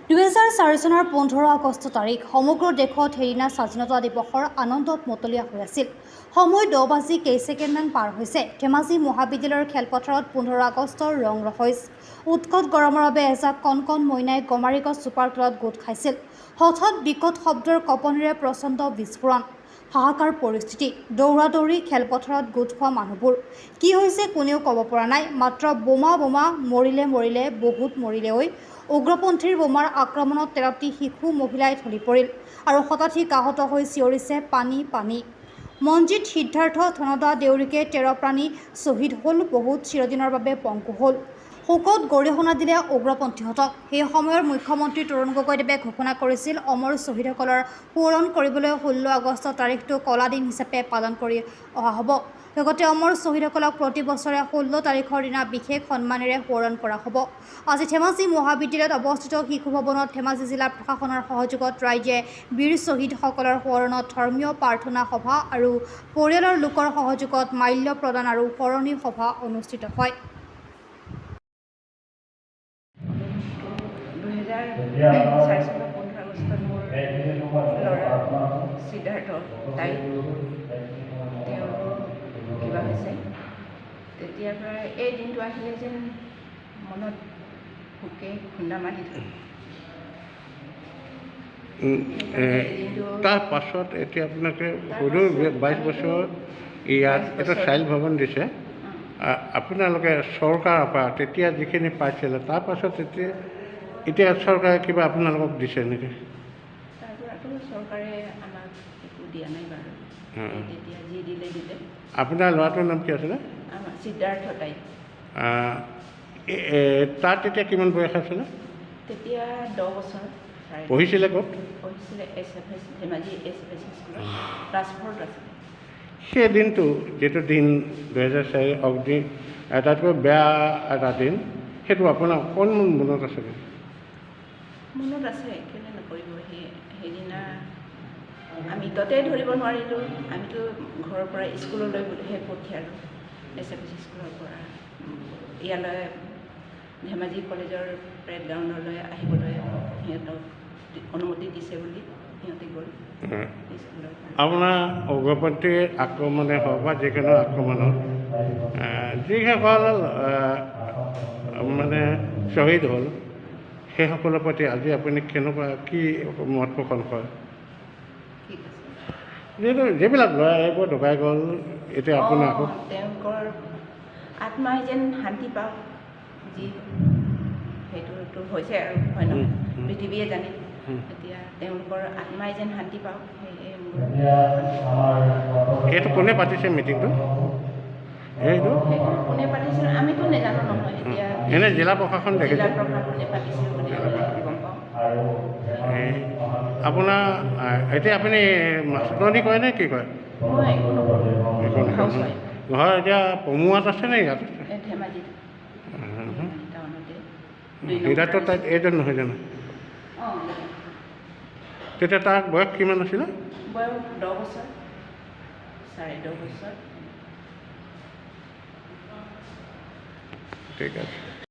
2004 চনৰ 15 আগষ্ট তাৰিখ সমগ্ৰ দেশত সেইদিনা স্বাধীনতা দিৱসৰ আনন্দত মতলীয়া হৈ আছিল। সময় 10 কেই ছেকেণ্ডমান পাৰ হৈছে। ধেমাজি মহাবিদ্যালয়ৰ খেলপথাৰত 15 আগষ্টৰ ৰং ৰহইচ। উৎকট গৰমৰ বাবে এজাক কণকণ মইনাই গমাৰি গছ জোপাৰ তলত গোট খাইছিল। হঠাৎ বিকট শব্দৰ কঁপনিৰে প্ৰচণ্ড বিস্ফোৰণ। হাহাকাৰ পৰিস্থিতি। দৌৰা-দৌৰি খেলপথাৰত গোট খোৱা মানুহবোৰ। কি হৈছে কোনেও ক'ব পৰা নাই। মাত্ৰ বোমা বোমা মৰিলে বহুত মৰিলে ঐ। উগ্ৰপন্থীৰ বোমাৰ আক্ৰমণত 13টি শিশু মহিলাই ঢলি পৰিল আৰু শতাধিক আহত হৈ চিঞৰিছে পানী পানী। মনজিত সিদ্ধাৰ্থ ধনদা দেউৰীকে 13 প্ৰাণী শ্বহীদ হ'ল। বহুত চিৰদিনৰ বাবে পংগু হ'ল। শোকত গৰিহণা দিলে উগ্ৰপন্থীহঁতক। সেই সময়ৰ মুখ্যমন্ত্ৰী তৰুণ গগৈদেৱে ঘোষণা কৰিছিল অমৰ শ্বহীদসকলৰ সোঁৱৰণ কৰিবলৈ 16 আগষ্ট তাৰিখটো কলা দিন হিচাপে পালন কৰি অহা হ'ব। লগতে অমৰ শ্বহীদসকলক প্ৰতি বছৰে 16 তাৰিখৰ দিনা বিশেষ সন্মানেৰে সোঁৱৰণ কৰা হ'ব। আজি ধেমাজি মহাবিদ্যালয়ত অৱস্থিত শিশু ভৱনত ধেমাজি জিলা প্ৰশাসনৰ সহযোগত ৰাইজে বীৰ শ্বহীদসকলৰ সোঁৱৰণত ধৰ্মীয় প্ৰাৰ্থনা সভা আৰু পৰিয়ালৰ লোকৰ সহযোগত মাল্য প্ৰদান আৰু সোঁৱৰণী সভা অনুষ্ঠিত হয়। 2004 চনৰ 15 আগষ্টত মোৰ ল'ৰা সিদ্ধাৰ্থ তেওঁৰ কিবা হৈছে। তেতিয়াৰ পৰা এই দিনটো আহিলে যেন মনত শোকে খুন্দা মাৰি ধৰে। তাৰ পাছত এতিয়া আপোনাকে সৰু 22 বছৰ ইয়াত এটা চাইল্ড ভৱন দিছে। আপোনালোকে চৰকাৰৰ পৰা তেতিয়া যিখিনি পাইছিলে তাৰ পাছত এতিয়া চৰকাৰে কিবা আপোনালোকক দিছে নেকি? তাৰ পৰাতো চৰকাৰে আমাক একো দিয়া নাই বাৰু। তেতিয়া যি দিলে। আপোনাৰ ল'ৰাটোৰ নাম কি আছিলে? আমাৰ সিদ্ধাৰ্থ তাই। তাত তেতিয়া কিমান বয়স আছিলে? তেতিয়া 10 বছৰ। পঢ়িছিলে ক'ত? পঢ়িছিলে SFS ধেমাজি SFS স্কুলত ক্লাছ 4ত আছিলে। সেই দিনটো যিটো দিন 2004 অগ্নি আটাইতকৈ বেয়া এটা দিন, সেইটো আপোনাৰ অকণমান মনত আছে নেকি? মনত আছে, কেলৈ নকৰিব। সেইদিনা আমি ততেই ধৰিব নোৱাৰিলোঁ। আমিতো ঘৰৰ পৰা স্কুললৈ বুলিহে পঠিয়ালোঁ। SFS স্কুলৰ পৰা ইয়ালৈ ধেমাজি কলেজৰ পেৰেড গ্ৰাউণ্ডলৈ আহিবলৈ সিহঁতক অনুমতি দিছে বুলি সিহঁতে গ'ল স্কুলৰ পৰা। আপোনাৰ উগ্ৰপন্থীৰ আক্ৰমণে হওক বা যিকোনো আক্ৰমণত যিসকল মানে শ্বহীদ হ'ল সেইসকলৰ প্ৰতি আজি আপুনি কেনেকুৱা কি মত পোষণ কৰে? যিবিলাক ল'ৰা এইবোৰ ঢুকাই গ'ল এতিয়া আপোনাৰ আকৌ তেওঁলোকৰ আত্মাই যেন শান্তি পাওক, যি সেইটোতো হৈছে আৰু হয় নহয়, পৃথিৱীয়ে জানে। এতিয়া তেওঁলোকৰ আত্মাই যেন শান্তি পাওক, সেয়ে এইটো কোনে পাতিছে মিটিংটো? সেইটো কোনে পাতিছিল আমিতো নাজানো নহয়। এতিয়া এনে জিলা প্ৰশাসনে পাতিছিল বুলি গম পাওঁ। আপোনাৰ এতিয়া আপুনি মাষ্টৰণী কৰে নে কি কৰে? মই একো নকৰোঁ। ঘৰ এতিয়া পমুৱাত আছে নে ইয়াত আছে? ধেমাজি টাউনতে। হীৰাটো তাত এইজন নহয় জানো? তেতিয়া তাৰ বয়স কিমান আছিলে? বয়স 10 বছৰ, 10.5 বছৰ। ঠিক আছে।